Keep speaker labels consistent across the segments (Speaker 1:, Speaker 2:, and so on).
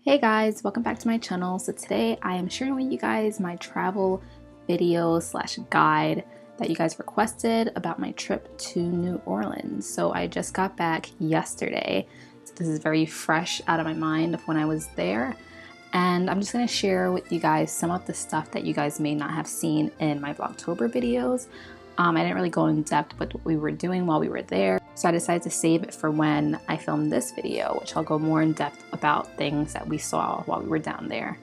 Speaker 1: Hey guys, welcome back to my channel. So today I am sharing with you guys my travel video slash guide that you guys requested about my trip to New Orleans. So I just got back yesterday. So this is very fresh out of my mind of when I was there. And I'm just going to share with you guys some of the stuff that you guys may not have seen in my Vlogtober videos. I didn't really go in depth with what we were doing while we were there, so I decided to save it for when I filmed this video, which I'll go more in depth about things that we saw while we were down there.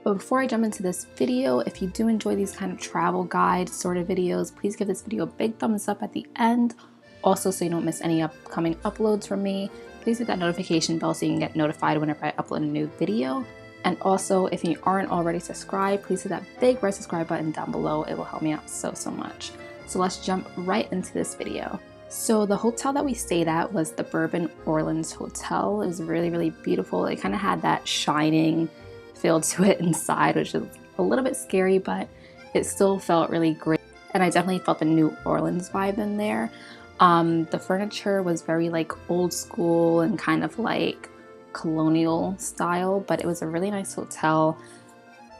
Speaker 1: But before I jump into this video, if you do enjoy these kind of travel guide sort of videos, please give this video a big thumbs up at the end. Also, so you don't miss any upcoming uploads from me, please hit that notification bell so you can get notified whenever I upload a new video. And also, if you aren't already subscribed, please hit that big red subscribe button down below. It will help me out so much. So let's jump right into this video. So the hotel that we stayed at was the Bourbon Orleans Hotel. It was really beautiful. It kind of had that shining feel to it inside, which is a little bit scary, but it still felt really great. And I definitely felt the New Orleans vibe in there. The furniture was very like old school and kind of like colonial style, but it was a really nice hotel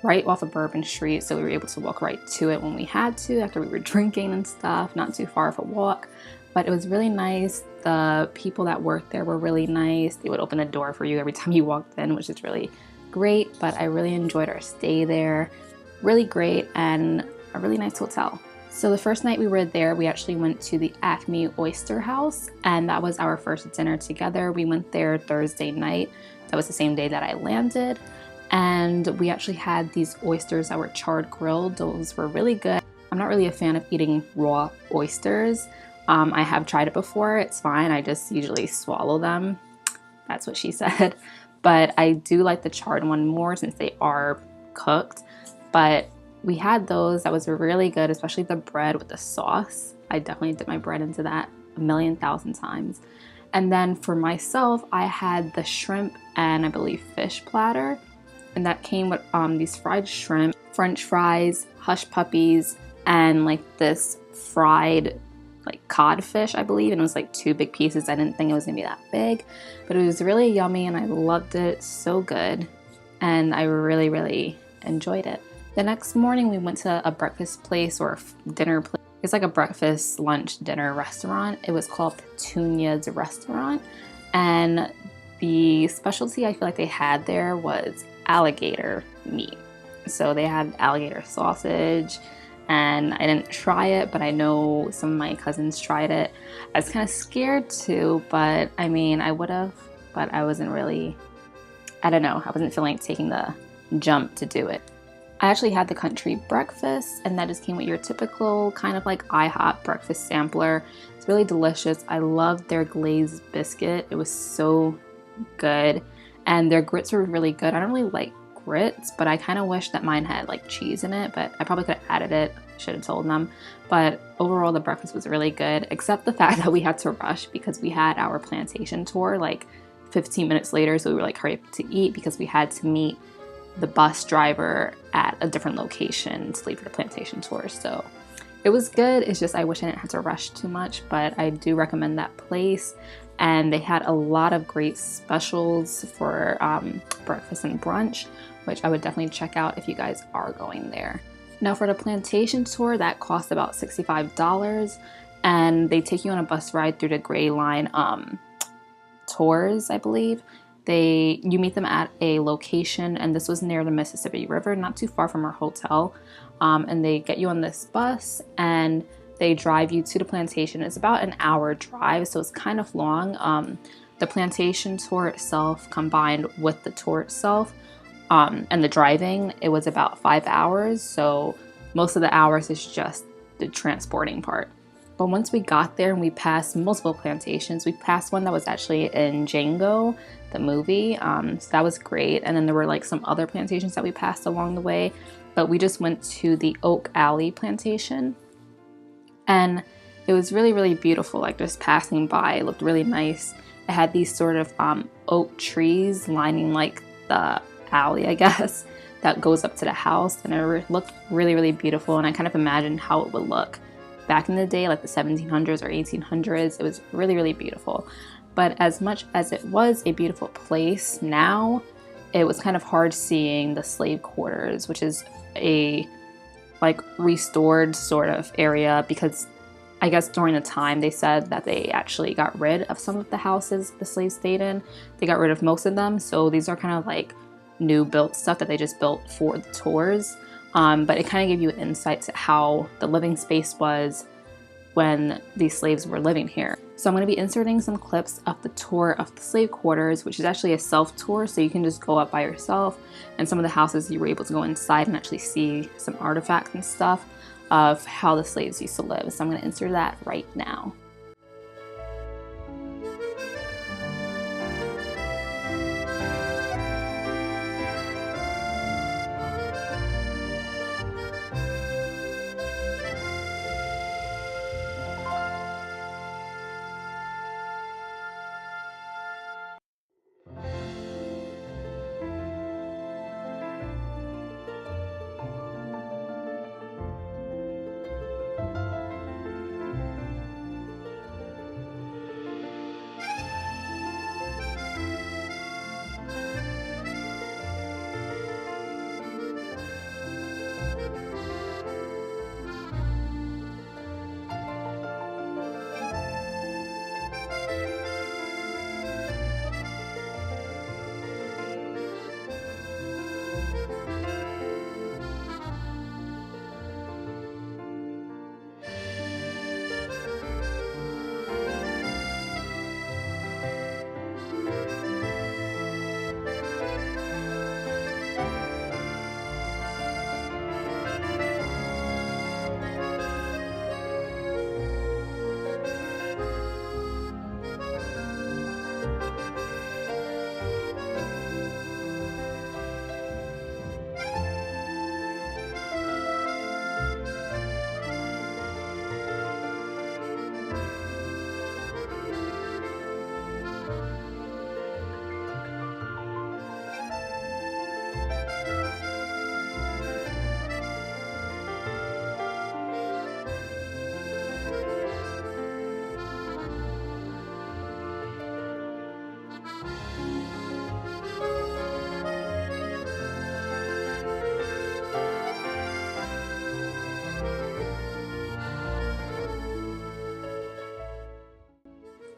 Speaker 1: right off of Bourbon Street, so we were able to walk right to it when we had to after we were drinking and stuff. Not too far of a walk, but it was really nice. The people that worked there were really nice. They would open a door for you every time you walked in, which is really great. But I really enjoyed our stay there. Really great and a really nice hotel. So the first night we were there, we actually went to the Acme Oyster House, and that was our first dinner together. We went there Thursday night. That was the same day that I landed. And we actually had these oysters that were charred grilled. Those were really good. I'm not really a fan of eating raw oysters. I have tried it before. It's fine. I just usually swallow them. That's what she said. But I do like the charred one more since they are cooked. But we had those. That was really good, especially the bread with the sauce. I definitely dip my bread into that a million thousand times. And then for myself, I had the shrimp and I believe fish platter. And that came with these fried shrimp, French fries, hush puppies, and like this fried like codfish, I believe. And it was like 2 big pieces. I didn't think it was gonna be that big, but it was really yummy and I loved it. So good. And I really enjoyed it. The next morning we went to a breakfast place or a dinner place. It's like a breakfast, lunch, dinner restaurant. It was called Petunia's Restaurant. And the specialty I feel like they had there was alligator meat. So they had alligator sausage, and I didn't try it, but I know some of my cousins tried it. I was kind of scared too, but I mean, I would have, but I wasn't really, I don't know, I wasn't feeling like taking the jump to do it. I actually had the country breakfast, and that just came with your typical kind of like IHOP breakfast sampler. It's really delicious. I loved their glazed biscuit. It was so good. And their grits were really good. I don't really like grits, but I kind of wish that mine had like cheese in it, but I probably could have added it. Should have told them. But overall, the breakfast was really good, except the fact that we had to rush because we had our plantation tour like 15 minutes later. So we were like, hurry up to eat because we had to meet the bus driver at a different location to leave for the plantation tour. So it was good. It's just I wish I didn't have to rush too much, but I do recommend that place. And they had a lot of great specials for breakfast and brunch, which I would definitely check out if you guys are going there. Now for the plantation tour, that cost about $65, and they take you on a bus ride through the Gray Line tours, I believe. You meet them at a location, and this was near the Mississippi River, not too far from our hotel, and they get you on this bus and they drive you to the plantation. It's about an hour drive, so it's kind of long. The plantation tour itself combined with the tour itself and the driving, it was about 5 hours. So most of the hours is just the transporting part. But once we got there and we passed multiple plantations, we passed one that was actually in Django, the movie. So that was great. And then there were like some other plantations that we passed along the way. But we just went to the Oak Alley plantation. And it was really beautiful, like just passing by. It looked really nice. It had these sort of oak trees lining like the alley, I guess, that goes up to the house. And it looked really beautiful. And I kind of imagined how it would look back in the day, like the 1700s or 1800s. It was really beautiful. But as much as it was a beautiful place, now it was kind of hard seeing the slave quarters, which is a like restored sort of area, because I guess during the time they said that they actually got rid of some of the houses the slaves stayed in. They got rid of most of them, so these are kind of like new built stuff that they just built for the tours. But it kind of gave you an insight to how the living space was when these slaves were living here. So I'm going to be inserting some clips of the tour of the slave quarters, which is actually a self-tour, so you can just go up by yourself, and some of the houses you were able to go inside and actually see some artifacts and stuff of how the slaves used to live. So I'm going to insert that right now.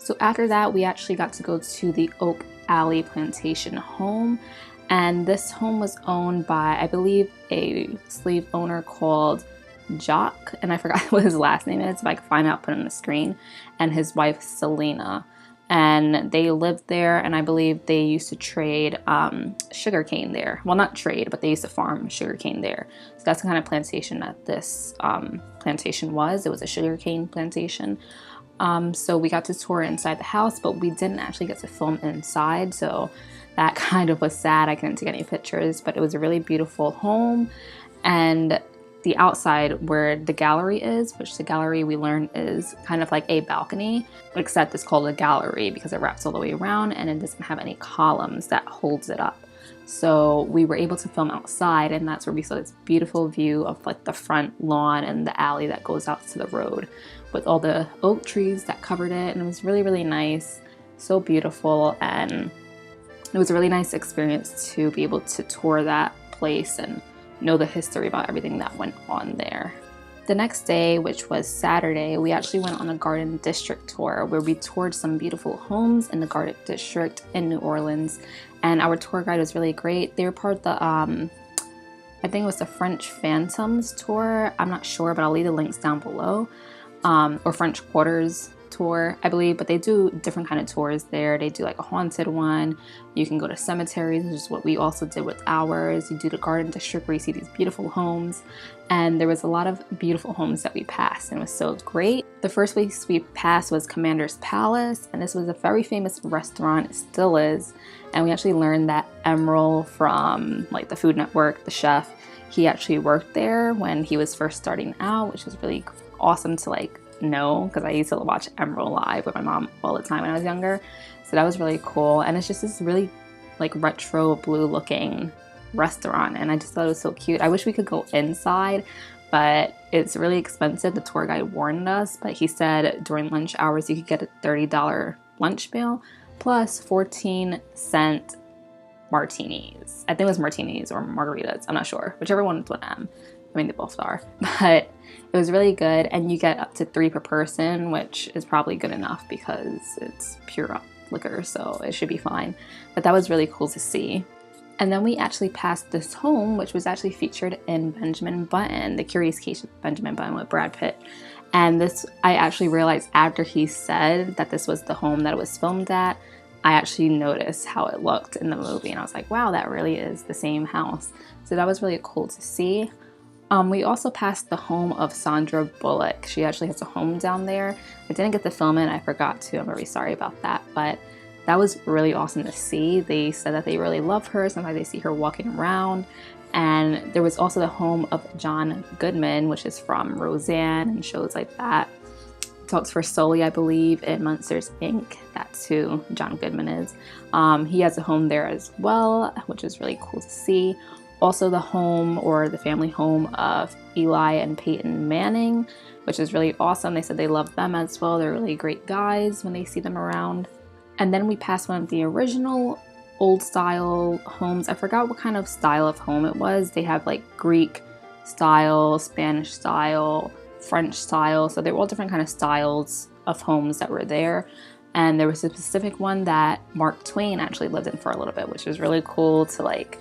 Speaker 1: So after that, we actually got to go to the Oak Alley Plantation home. And this home was owned by, I believe, a slave owner called Jock. And I forgot what his last name is. If I can find out, put it on the screen. And his wife, Selena. And they lived there, and I believe they used to trade sugarcane there. Well, not trade, but they used to farm sugarcane there. So that's the kind of plantation that this plantation was. It was a sugarcane plantation. So we got to tour inside the house, but we didn't actually get to film inside, so that kind of was sad. I couldn't take any pictures, but it was a really beautiful home. And the outside where the gallery is, which the gallery we learned is kind of like a balcony, except it's called a gallery because it wraps all the way around and it doesn't have any columns that holds it up. So we were able to film outside, and that's where we saw this beautiful view of like the front lawn and the alley that goes out to the road with all the oak trees that covered it. And it was really, really nice, so beautiful. And it was a really nice experience to be able to tour that place and know the history about everything that went on there. The next day, which was Saturday, we actually went on a Garden District tour where we toured some beautiful homes in the Garden District in New Orleans. And our tour guide was really great. They were part of the, I think it was the French Phantoms tour. I'm not sure, but I'll leave the links down below. Or French Quarters tour, I believe, but they do different kind of tours there. They do like a haunted one. You can go to cemeteries, which is what we also did with ours. You do the Garden District where you see these beautiful homes, and there was a lot of beautiful homes that we passed, and it was so great. The first place we passed was Commander's Palace, and this was a very famous restaurant. It still is, and we actually learned that Emerald from like the Food Network, the chef, he actually worked there when he was first starting out, which was really awesome to like know, because I used to watch Emerald live with my mom all the time when I was younger. So that was really cool, and it's just this really like retro blue looking restaurant, and I just thought it was so cute. I wish we could go inside, but it's really expensive. The tour guide warned us, but he said during lunch hours you could get a $30 lunch meal plus 14-cent martinis. I think it was martinis or margaritas. I'm not sure. Whichever one is with M. I mean, they both are. But it was really good, and you get up to 3 per person, which is probably good enough because it's pure liquor, so it should be fine. But that was really cool to see. And then we actually passed this home, which was actually featured in Benjamin Button, The Curious Case of Benjamin Button with Brad Pitt. And this, I actually realized after he said that this was the home that it was filmed at, I actually noticed how it looked in the movie. And I was like, wow, that really is the same house. So that was really cool to see. We also passed the home of Sandra Bullock. She actually has a home down there. I didn't get to film it. I forgot to. I'm very sorry about that. But that was really awesome to see. They said that they really love her. Sometimes they see her walking around. And there was also the home of John Goodman, which is from Roseanne and shows like that. He talks for Sully, I believe, in Monsters, Inc. That's who John Goodman is. He has a home there as well, which is really cool to see. Also the home, or the family home, of Eli and Peyton Manning, which is really awesome. They said they love them as well. They're really great guys when they see them around. And then we passed one of the original old style homes. I forgot what kind of style of home it was. They have like Greek style, Spanish style, French style. So they were all different kind of styles of homes that were there. And there was a specific one that Mark Twain actually lived in for a little bit, which was really cool to like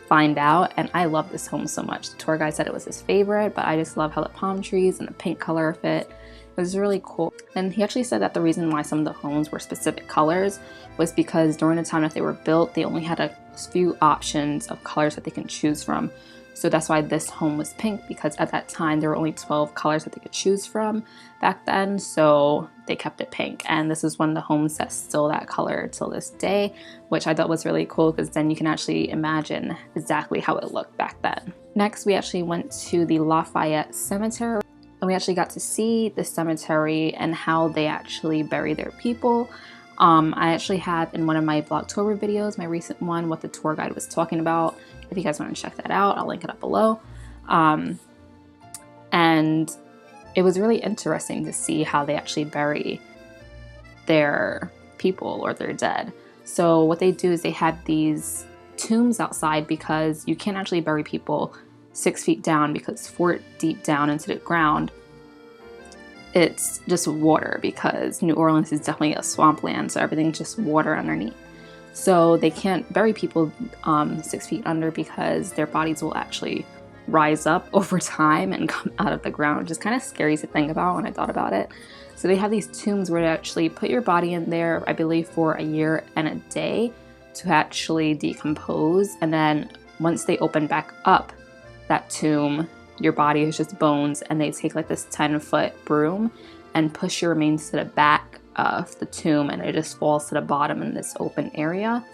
Speaker 1: find out. And I love this home so much. The tour guide said it was his favorite, but I just love how the palm trees and the pink color fit. It was really cool. And he actually said that the reason why some of the homes were specific colors was because during the time that they were built, they only had a few options of colors that they can choose from. So that's why this home was pink, because at that time there were only 12 colors that they could choose from back then. So they kept it pink. And this is one of the homes that's still that color till this day, which I thought was really cool because then you can actually imagine exactly how it looked back then. Next, we actually went to the Lafayette Cemetery. And we actually got to see the cemetery and how they actually bury their people. I actually have in one of my Vlogtober videos, my recent one, what the tour guide was talking about. If you guys want to check that out, I'll link it up below. And it was really interesting to see how they actually bury their people or their dead. So what they do is they have these tombs outside because you can't actually bury people 6 feet down because 4 deep down into the ground, it's just water, because New Orleans is definitely a swampland, so everything's just water underneath. So they can't bury people 6 feet under because their bodies will actually rise up over time and come out of the ground, which is kind of scary to think about when I thought about it. So they have these tombs where they actually put your body in there, I believe, for a year and a day to actually decompose. And then once they open back up that tomb, your body is just bones, and they take like this 10-foot broom and push your remains to the back of the tomb, and it just falls to the bottom in this open area.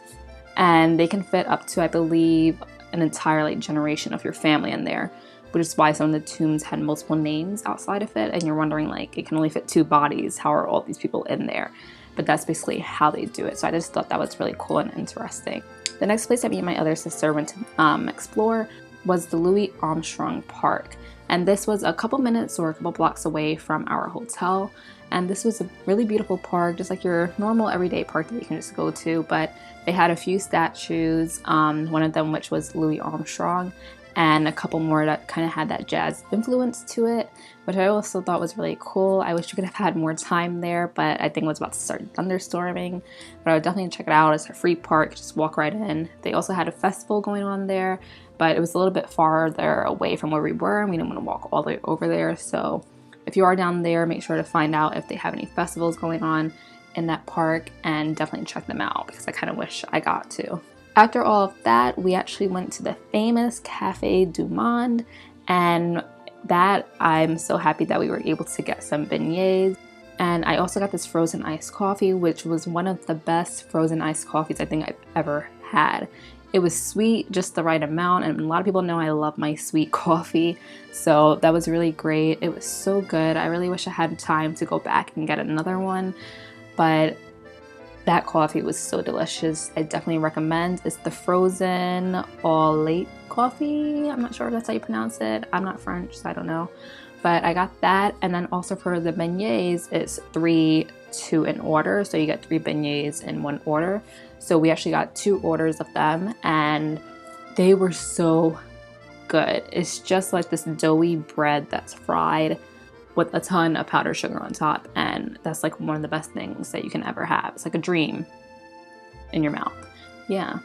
Speaker 1: And they can fit up to, I believe, an entire like generation of your family in there, which is why some of the tombs had multiple names outside of it, and you're wondering like, it can only fit 2 bodies, how are all these people in there? But that's basically how they do it. So I just thought that was really cool and interesting. The next place that me and my other sister went to explore was the Louis Armstrong Park. And this was a couple minutes or a couple blocks away from our hotel. And this was a really beautiful park, just like your normal everyday park that you can just go to. But they had a few statues, one of them which was Louis Armstrong, and a couple more that kind of had that jazz influence to it, which I also thought was really cool. I wish we could have had more time there, but I think it was about to start thunderstorming. But I would definitely check it out. It's a free park, just walk right in. They also had a festival going on there, but it was a little bit farther away from where we were, and we didn't want to walk all the way over there. So if you are down there, make sure to find out if they have any festivals going on in that park, and definitely check them out, because I kind of wish I got to. After all of that, we actually went to the famous Cafe du Monde, and that I'm so happy that we were able to get some beignets. And I also got this frozen iced coffee, which was one of the best frozen iced coffees I think I've ever had. It was sweet, just the right amount, and a lot of people know I love my sweet coffee, so that was really great. It was so good. I really wish I had time to go back and get another one, but that coffee was so delicious. I definitely recommend. It's the frozen au lait coffee. I'm not sure if that's how you pronounce it. I'm not French, so I don't know. But I got that, and then also for the beignets, it's 3 2 in order, so you get 3 beignets in one order. So we actually got 2 orders of them, and they were so good. It's just like this doughy bread that's fried with a ton of powdered sugar on top, and that's like one of the best things that you can ever have. It's like a dream in your mouth. Yeah.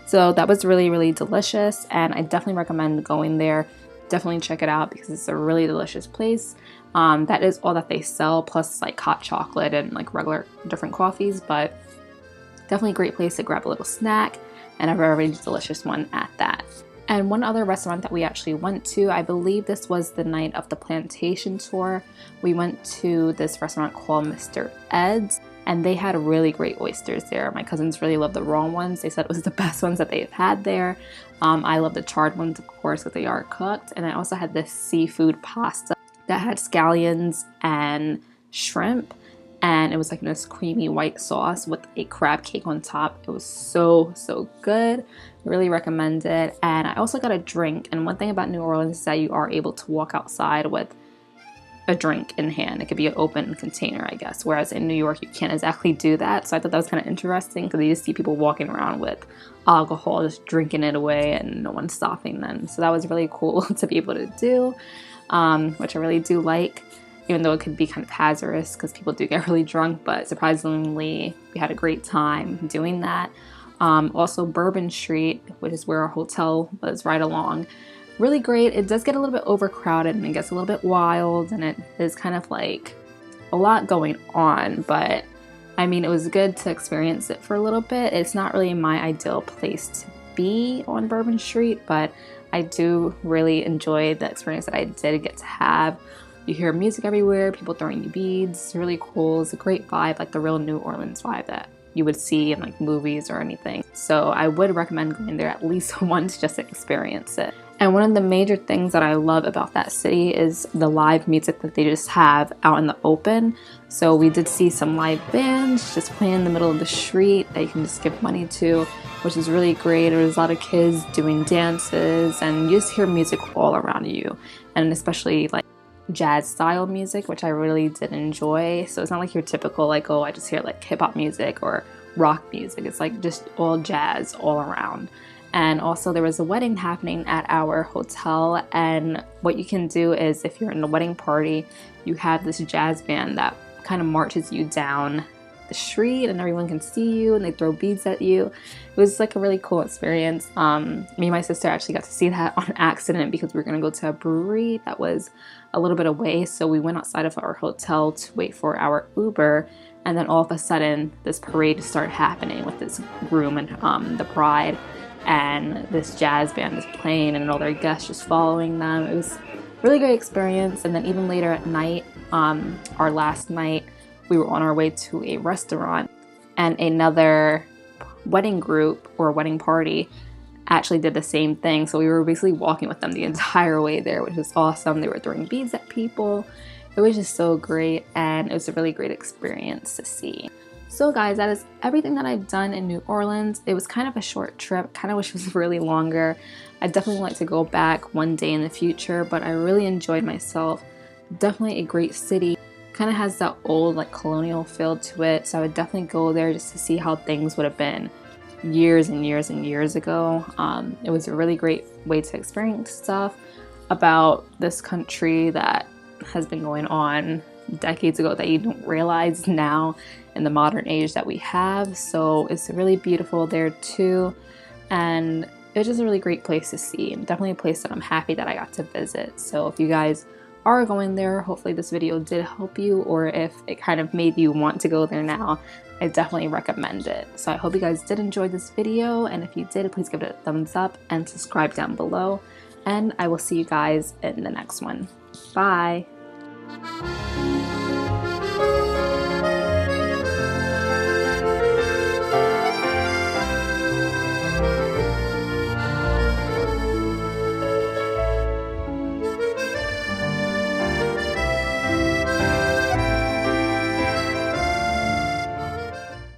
Speaker 1: So that was really, really delicious, and I definitely recommend going there. Definitely check it out because it's a really delicious place. That is all that they sell, plus like hot chocolate and like regular different coffees, but definitely a great place to grab a little snack, and a very, very delicious one at that. And one other restaurant that we actually went to, I believe this was the night of the plantation tour, we went to this restaurant called Mr. Ed's, and they had really great oysters there. My cousins really loved the raw ones. They said it was the best ones that they've had there. I love the charred ones, of course, because they are cooked. And I also had this seafood pasta that had scallions and shrimp. And it was like this creamy white sauce with a crab cake on top. It was so, so good. Really recommend it. And I also got a drink. And one thing about New Orleans is that you are able to walk outside with a drink in hand. It could be an open container, I guess. Whereas in New York, you can't exactly do that. So I thought that was kind of interesting because you just see people walking around with alcohol, just drinking it away, and no one's stopping them. So that was really cool to be able to do, which I really do like, even though it could be kind of hazardous because people do get really drunk. But surprisingly, we had a great time doing that. Also Bourbon Street, which is where our hotel was right along. Really great. It does get a little bit overcrowded and it gets a little bit wild, and it is kind of like a lot going on, but I mean, it was good to experience it for a little bit. It's not really my ideal place to be on Bourbon Street, but I do really enjoy the experience that I did get to have. You hear music everywhere, people throwing you beads. It's really cool. It's a great vibe, like the real New Orleans vibe that you would see in like movies or anything. So I would recommend going there at least once just to experience it. And one of the major things that I love about that city is the live music that they just have out in the open. So we did see some live bands just playing in the middle of the street that you can just give money to, which is really great. There was a lot of kids doing dances, and you just hear music all around you, and especially like jazz style music, which I really did enjoy. So it's not like your typical like, oh, I just hear like hip hop music or rock music. It's like just all jazz all around. And also there was a wedding happening at our hotel, and what you can do is if you're in a wedding party, you have this jazz band that kind of marches you down the street and everyone can see you and they throw beads at you. It was like a really cool experience. Me and my sister actually got to see that on accident because we were going to go to a brewery that was a little bit away, so we went outside of our hotel to wait for our Uber, and then all of a sudden this parade started happening with this groom and the bride, and this jazz band is playing and all their guests just following them. It was a really great experience. And then even later at night, our last night, we were on our way to a restaurant, and another wedding group or wedding party actually did the same thing. So we were basically walking with them the entire way there, which was awesome. They were throwing beads at people. It was just so great, and it was a really great experience to see. So guys, that is everything that I've done in New Orleans. It was kind of a short trip. Kind of wish it was really longer. I definitely like to go back one day in the future, but I really enjoyed myself. Definitely a great city. Kind of has that old like colonial feel to it. So I would definitely go there just to see how things would have been years and years and years ago. It was a really great way to experience stuff about this country that has been going on decades ago that you don't realize now in the modern age that we have. So it's really beautiful there too, and it's just a really great place to see, and definitely a place that I'm happy that I got to visit. So if you guys are going there, hopefully this video did help you, or if it kind of made you want to go there now, I definitely recommend it. So I hope you guys did enjoy this video, and if you did, please give it a thumbs up and subscribe down below, and I will see you guys in the next one. Bye!